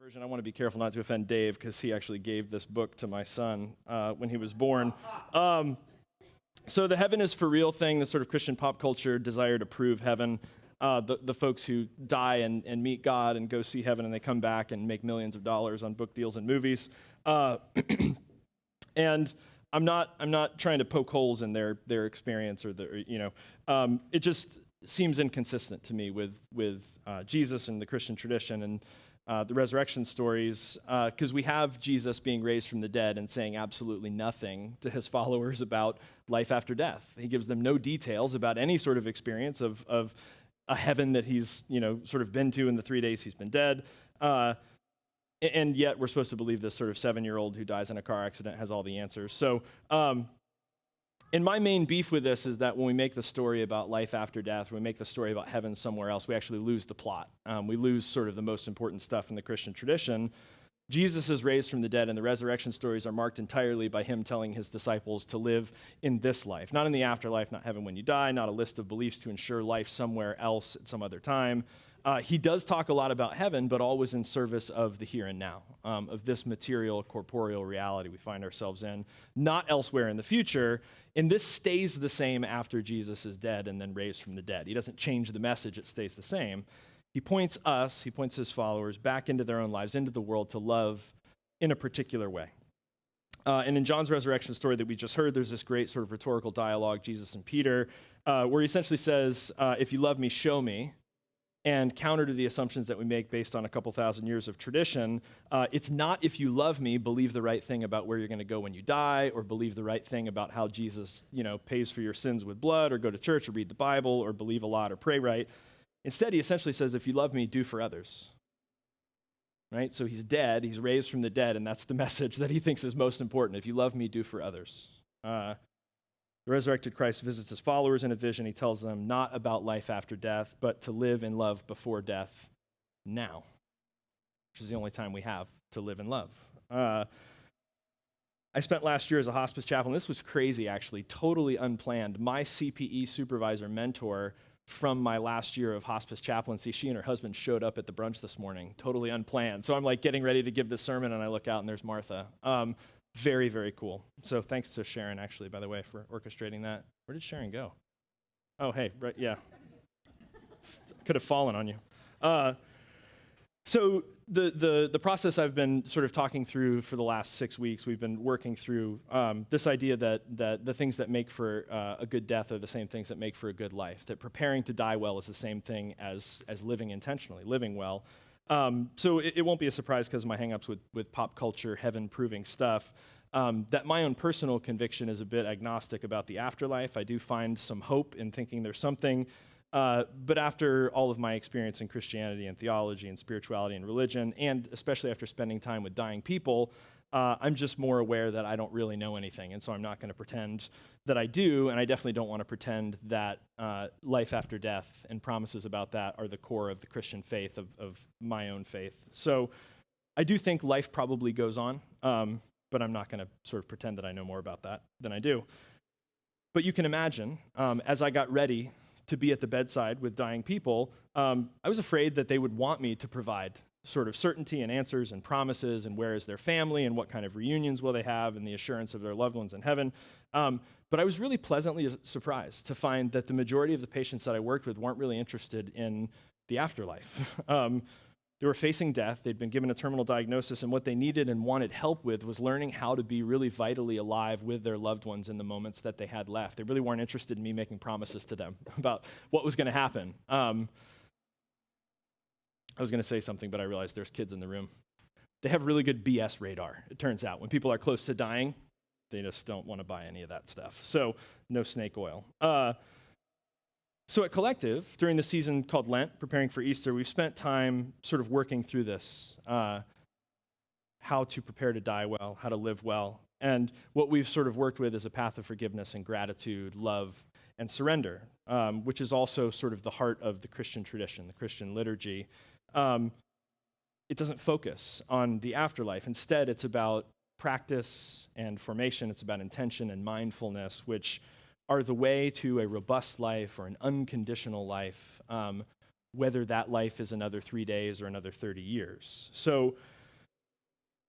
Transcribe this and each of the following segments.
version. I want to be careful not to offend Dave because he actually gave this book to my son when he was born. So the heaven is for real thing, the sort of Christian pop culture desire to prove heaven, the folks who die and meet God and go see heaven and they come back and make millions of dollars on book deals and movies. And I'm not trying to poke holes in their experience or it just seems inconsistent to me with Jesus and the Christian tradition and the resurrection stories, because we have Jesus being raised from the dead and saying absolutely nothing to his followers about life after death. He gives them no details about any sort of experience of a heaven that he's sort of been to in the 3 days he's been dead. And yet we're supposed to believe this sort of 7-year-old who dies in a car accident has all the answers. So, and my main beef with this is that when we make the story about life after death, when we make the story about heaven somewhere else, we actually lose the plot. We lose sort of the most important stuff in the Christian tradition. Jesus is raised from the dead, and the resurrection stories are marked entirely by him telling his disciples to live in this life, not in the afterlife, not heaven when you die, not a list of beliefs to ensure life somewhere else at some other time. He does talk a lot about heaven, but always in service of the here and now, of this material, corporeal reality we find ourselves in, not elsewhere in the future. And this stays the same after Jesus is dead and then raised from the dead. He doesn't change the message, it stays the same. He points his followers back into their own lives, into the world to love in a particular way. And in John's resurrection story that we just heard, there's this great sort of rhetorical dialogue, Jesus and Peter, where he essentially says, if you love me, show me. And counter to the assumptions that we make based on a couple thousand years of tradition, it's not if you love me, believe the right thing about where you're going to go when you die, or believe the right thing about how Jesus, pays for your sins with blood, or go to church, or read the Bible, or believe a lot, or pray right. Instead, he essentially says, if you love me, do for others. Right? So he's dead, he's raised from the dead, and that's the message that he thinks is most important. If you love me, do for others. The resurrected Christ visits his followers in a vision. He tells them not about life after death, but to live in love before death now, which is the only time we have to live in love. I spent last year as a hospice chaplain. This was crazy, actually, totally unplanned. My CPE supervisor mentor from my last year of hospice chaplaincy, she and her husband showed up at the brunch this morning, totally unplanned. So I'm like getting ready to give this sermon, and I look out, and there's Martha. Very, very cool. So thanks to Sharon, actually, by the way, for orchestrating that. Where did Sharon go? Oh, hey, right, yeah. Could have fallen on you. So the process I've been sort of talking through for the last 6 weeks, we've been working through this idea that the things that make for a good death are the same things that make for a good life, that preparing to die well is the same thing as living intentionally, living well. So it won't be a surprise because of my hang-ups with pop culture, heaven-proving stuff, that my own personal conviction is a bit agnostic about the afterlife. I do find some hope in thinking there's something, but after all of my experience in Christianity and theology and spirituality and religion, and especially after spending time with dying people, I'm just more aware that I don't really know anything, and so I'm not going to pretend that I do, and I definitely don't want to pretend that life after death and promises about that are the core of the Christian faith, of my own faith. So I do think life probably goes on, but I'm not going to sort of pretend that I know more about that than I do. But you can imagine, as I got ready to be at the bedside with dying people, I was afraid that they would want me to provide sort of certainty and answers and promises and where is their family and what kind of reunions will they have and the assurance of their loved ones in heaven. But I was really pleasantly surprised to find that the majority of the patients that I worked with weren't really interested in the afterlife. They were facing death. They'd been given a terminal diagnosis, and what they needed and wanted help with was learning how to be really vitally alive with their loved ones in the moments that they had left. They really weren't interested in me making promises to them about what was going to happen. I was going to say something, but I realized there's kids in the room. They have really good BS radar, it turns out. When people are close to dying, they just don't want to buy any of that stuff. So no snake oil. So at Collective, during the season called Lent, preparing for Easter, we've spent time sort of working through this, how to prepare to die well, how to live well. And what we've sort of worked with is a path of forgiveness and gratitude, love, and surrender, which is also sort of the heart of the Christian tradition, the Christian liturgy. It doesn't focus on the afterlife. Instead, it's about practice and formation. It's about intention and mindfulness, which are the way to a robust life or an unconditional life, whether that life is another 3 days or another 30 years. So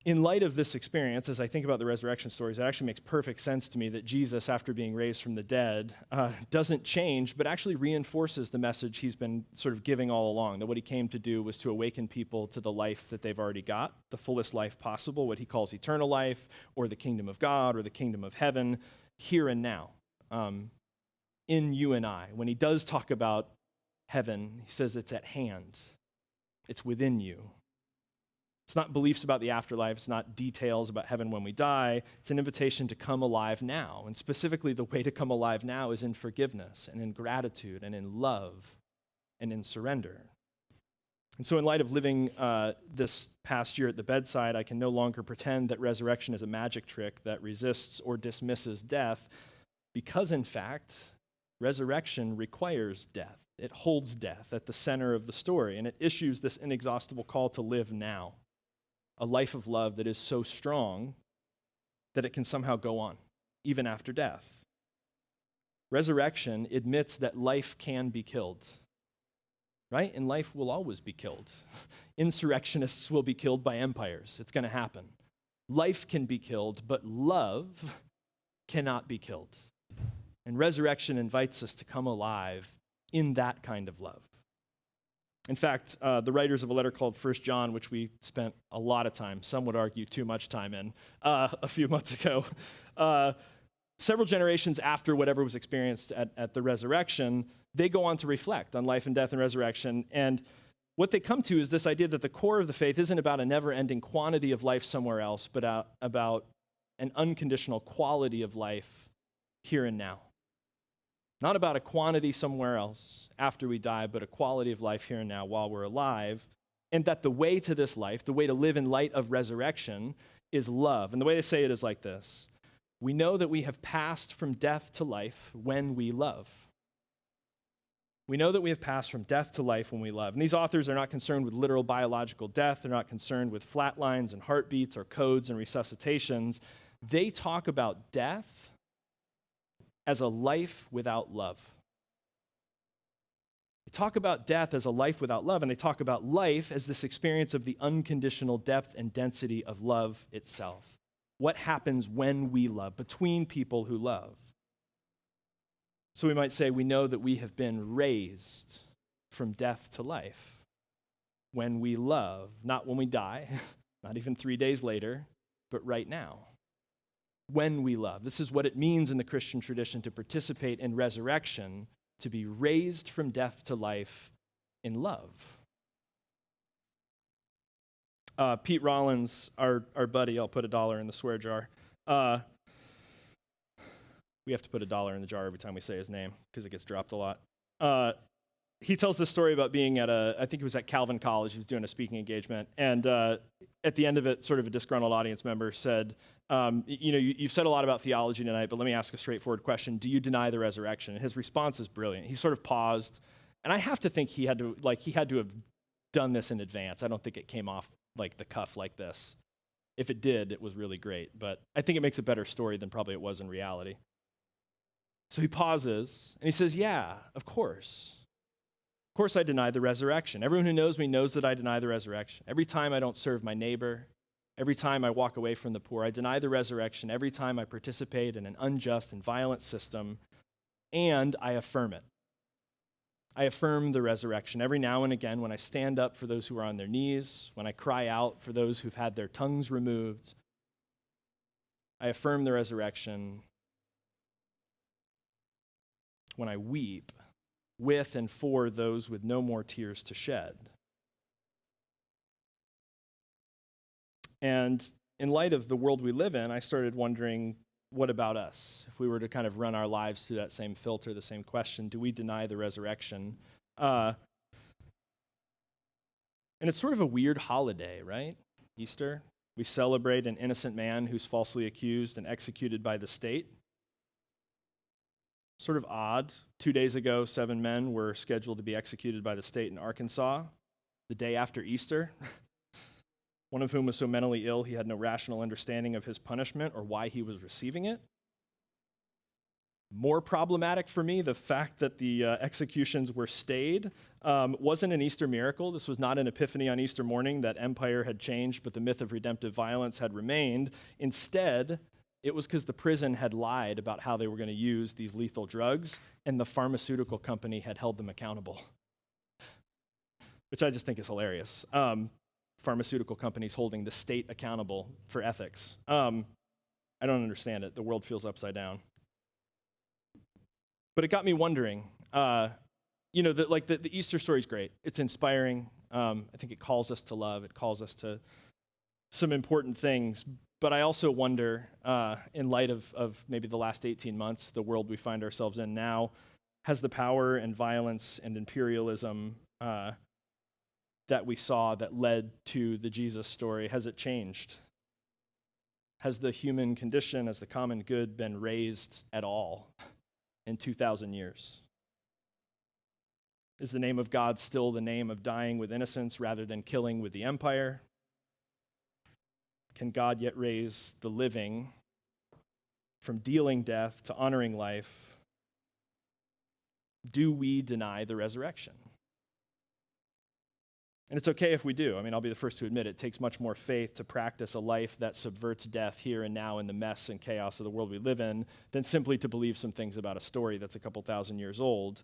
in light of this experience, as I think about the resurrection stories, it actually makes perfect sense to me that Jesus, after being raised from the dead, doesn't change, but actually reinforces the message he's been sort of giving all along, that what he came to do was to awaken people to the life that they've already got, the fullest life possible, what he calls eternal life, or the kingdom of God, or the kingdom of heaven, here and now, in you and I. When he does talk about heaven, he says it's at hand. It's within you. It's not beliefs about the afterlife. It's not details about heaven when we die. It's an invitation to come alive now. And specifically, the way to come alive now is in forgiveness and in gratitude and in love and in surrender. And so in light of living this past year at the bedside, I can no longer pretend that resurrection is a magic trick that resists or dismisses death, because in fact, resurrection requires death. It holds death at the center of the story, and it issues this inexhaustible call to live now. A life of love that is so strong that it can somehow go on, even after death. Resurrection admits that life can be killed, right? And life will always be killed. Insurrectionists will be killed by empires. It's going to happen. Life can be killed, but love cannot be killed. And resurrection invites us to come alive in that kind of love. In fact, the writers of a letter called 1 John, which we spent a lot of time, some would argue too much time in, a few months ago, several generations after whatever was experienced at the resurrection, they go on to reflect on life and death and resurrection. And what they come to is this idea that the core of the faith isn't about a never-ending quantity of life somewhere else, but about an unconditional quality of life here and now. Not about a quantity somewhere else after we die, but a quality of life here and now while we're alive. And that the way to this life, the way to live in light of resurrection, is love. And the way they say it is like this: we know that we have passed from death to life when we love. We know that we have passed from death to life when we love. And these authors are not concerned with literal biological death. They're not concerned with flatlines and heartbeats or codes and resuscitations. They talk about death as a life without love. They talk about death as a life without love, and they talk about life as this experience of the unconditional depth and density of love itself. What happens when we love, between people who love. So we might say we know that we have been raised from death to life when we love, not when we die, not even 3 days later, but right now. When we love. This is what it means in the Christian tradition to participate in resurrection, to be raised from death to life in love. Pete Rollins, our buddy, I'll put $1 in the swear jar. We have to put $1 in the jar every time we say his name because it gets dropped a lot. He tells this story about being at I think it was at Calvin College. He was doing a speaking engagement. And at the end of it, sort of a disgruntled audience member said, you've said a lot about theology tonight, but let me ask a straightforward question. Do you deny the resurrection? And his response is brilliant. He sort of paused. And I have to think he had to have done this in advance. I don't think it came off like the cuff like this. If it did, it was really great. But I think it makes a better story than probably it was in reality. So he pauses, and he says, yeah, of course. Of course I deny the resurrection. Everyone who knows me knows that I deny the resurrection. Every time I don't serve my neighbor, every time I walk away from the poor, I deny the resurrection. Every time I participate in an unjust and violent system, and I affirm it. I affirm the resurrection every now and again when I stand up for those who are on their knees, when I cry out for those who've had their tongues removed. I affirm the resurrection when I weep with and for those with no more tears to shed. And in light of the world we live in, I started wondering, what about us? If we were to kind of run our lives through that same filter, the same question, do we deny the resurrection? And it's sort of a weird holiday, right? Easter. We celebrate an innocent man who's falsely accused and executed by the state. Sort of odd. 2 days ago, 7 men were scheduled to be executed by the state in Arkansas the day after Easter. One of whom was so mentally ill he had no rational understanding of his punishment or why he was receiving it. More problematic for me, the fact that the executions were stayed wasn't an Easter miracle. This was not an epiphany on Easter morning that empire had changed, but the myth of redemptive violence had remained. Instead, it was because the prison had lied about how they were going to use these lethal drugs, and the pharmaceutical company had held them accountable, which I just think is hilarious. Pharmaceutical companies holding the state accountable for ethics. I don't understand it. The world feels upside down. But it got me wondering, the Easter story is great. It's inspiring. I think it calls us to love. It calls us to some important things. But I also wonder, in light of maybe the last 18 months, the world we find ourselves in now, has the power and violence and imperialism that we saw that led to the Jesus story, has it changed? Has the human condition, has the common good been raised at all in 2,000 years? Is the name of God still the name of dying with innocence rather than killing with the empire? Can God yet raise the living from dealing death to honoring life? Do we deny the resurrection? And it's okay if we do. I mean, I'll be the first to admit it takes much more faith to practice a life that subverts death here and now in the mess and chaos of the world we live in than simply to believe some things about a story that's a couple thousand years old.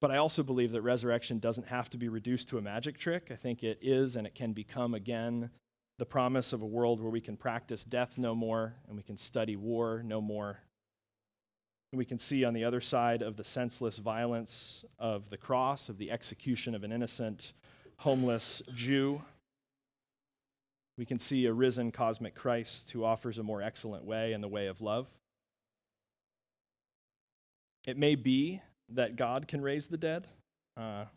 But I also believe that resurrection doesn't have to be reduced to a magic trick. I think it is and it can become again the promise of a world where we can practice death no more and we can study war no more. And we can see on the other side of the senseless violence of the cross, of the execution of an innocent homeless Jew, we can see a risen cosmic Christ who offers a more excellent way in the way of love. It may be that God can raise the dead, but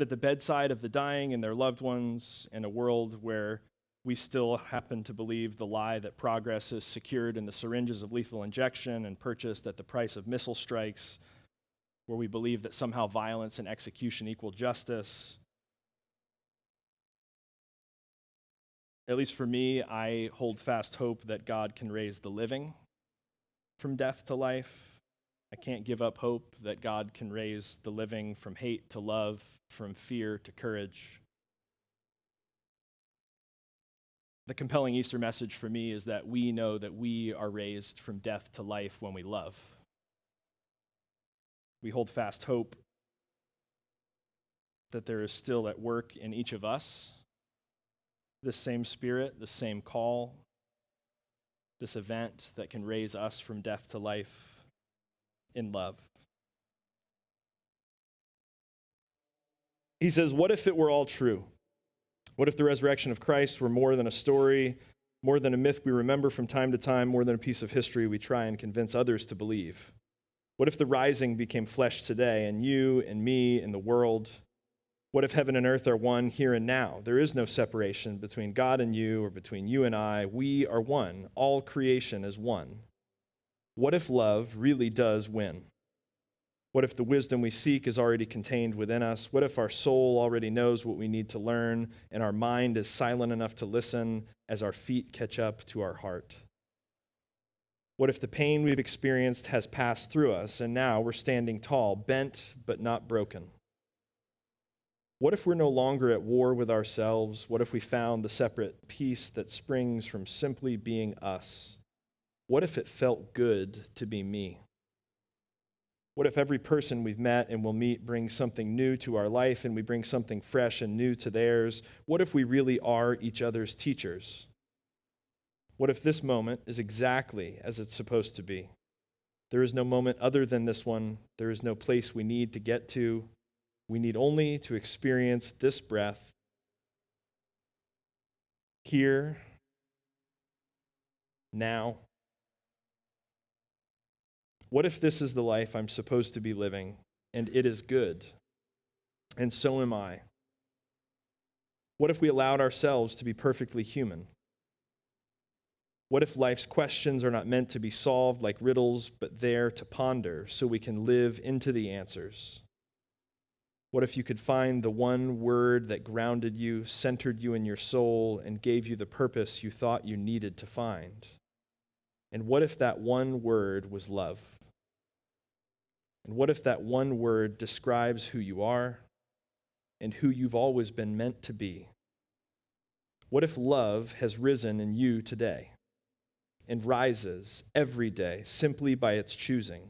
at the bedside of the dying and their loved ones, in a world where we still happen to believe the lie that progress is secured in the syringes of lethal injection and purchased at the price of missile strikes, where we believe that somehow violence and execution equal justice. At least for me, I hold fast hope that God can raise the living from death to life. I can't give up hope that God can raise the living from hate to love, from fear to courage. The compelling Easter message for me is that we know that we are raised from death to life when we love. We hold fast hope that there is still at work in each of us this same Spirit, the same call, this event that can raise us from death to life in love. He says, what if it were all true? What if the resurrection of Christ were more than a story, more than a myth we remember from time to time, more than a piece of history we try and convince others to believe? What if the rising became flesh today, and you and me and the world? What if heaven and earth are one here and now? There is no separation between God and you or between you and I. We are one. All creation is one. What if love really does win? What if the wisdom we seek is already contained within us? What if our soul already knows what we need to learn, and our mind is silent enough to listen as our feet catch up to our heart? What if the pain we've experienced has passed through us, and now we're standing tall, bent but not broken? What if we're no longer at war with ourselves? What if we found the separate peace that springs from simply being us? What if it felt good to be me? What if every person we've met and will meet brings something new to our life, and we bring something fresh and new to theirs? What if we really are each other's teachers? What if this moment is exactly as it's supposed to be? There is no moment other than this one. There is no place we need to get to. We need only to experience this breath here, now. What if this is the life I'm supposed to be living, and it is good, and so am I? What if we allowed ourselves to be perfectly human? What if life's questions are not meant to be solved like riddles, but there to ponder so we can live into the answers? What if you could find the one word that grounded you, centered you in your soul, and gave you the purpose you thought you needed to find? And what if that one word was love? And what if that one word describes who you are and who you've always been meant to be? What if love has risen in you today and rises every day simply by its choosing?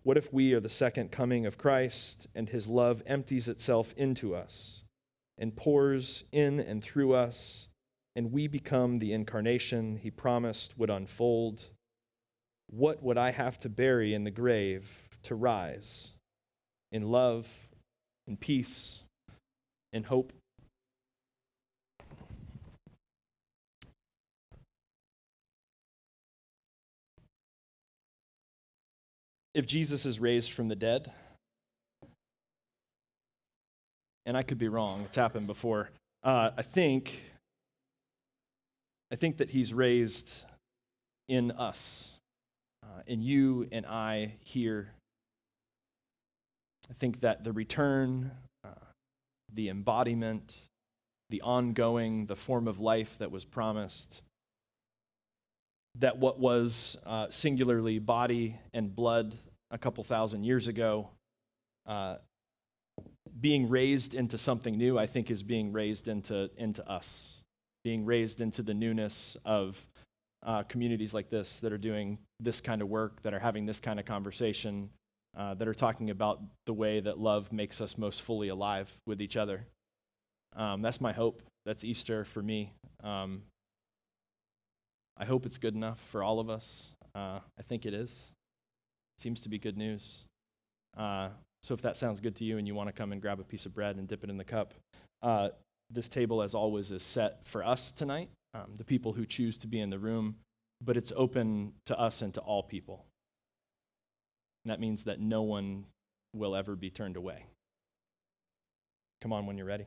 What if we are the second coming of Christ and his love empties itself into us and pours in and through us, and we become the incarnation he promised would unfold? What would I have to bury in the grave to rise in love, in peace, in hope? If Jesus is raised from the dead, and I could be wrong, it's happened before, I think that he's raised in us, in you and I here. I think that the return, the embodiment, the ongoing, the form of life that was promised, that what was singularly body and blood a couple thousand years ago, being raised into something new, I think is being raised into us, being raised into the newness of communities like this that are doing this kind of work, that are having this kind of conversation, that are talking about the way that love makes us most fully alive with each other. That's my hope. That's Easter for me. I hope it's good enough for all of us. I think it is. Seems to be good news. So if that sounds good to you and you want to come and grab a piece of bread and dip it in the cup, this table, as always, is set for us tonight, the people who choose to be in the room, but it's open to us and to all people. And that means that no one will ever be turned away. Come on when you're ready.